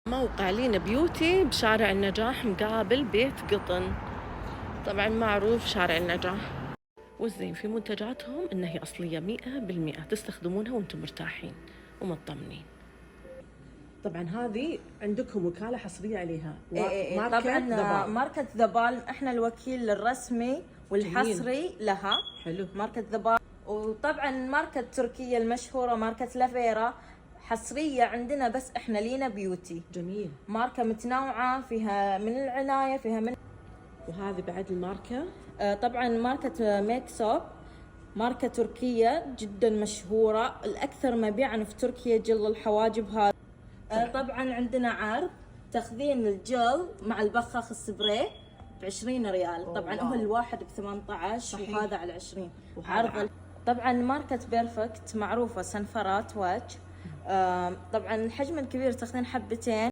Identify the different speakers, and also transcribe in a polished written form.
Speaker 1: موقع لينا بيوتي بشارع النجاح مقابل بيت قطن. طبعا معروف شارع النجاح، والزين في منتجاتهم إن هي أصلية 100%، تستخدمونها وانتم مرتاحين ومطمنين. طبعا هذه عندكم وكالة حصرية عليها،
Speaker 2: إيه
Speaker 1: ماركة
Speaker 2: طبعا
Speaker 1: ذا بالم.
Speaker 2: ماركة ذا بالم احنا الوكيل الرسمي والحصري لها.
Speaker 1: حلو.
Speaker 2: ماركة ذا بالم، وطبعا ماركة تركيا المشهورة ماركة لافيرا حصرية عندنا، بس احنا لينا بيوتي.
Speaker 1: جميل.
Speaker 2: ماركة متنوعة، فيها من العناية، فيها من.
Speaker 1: وهذه بعد الماركة
Speaker 2: طبعا ماركة ميكس اب، ماركة تركية جدا مشهورة، الأكثر مبيعا في تركيا جل الحواجب هذا. طبعا عندنا عرض تخزين الجل مع البخاخ السبراي ب20 ريال. طبعا هو الواحد ب18 وهذا على 20 عرض. طبعا ماركة بيرفكت معروفة سنفرات وجه. طبعا الحجم الكبير تاخذين حبتين.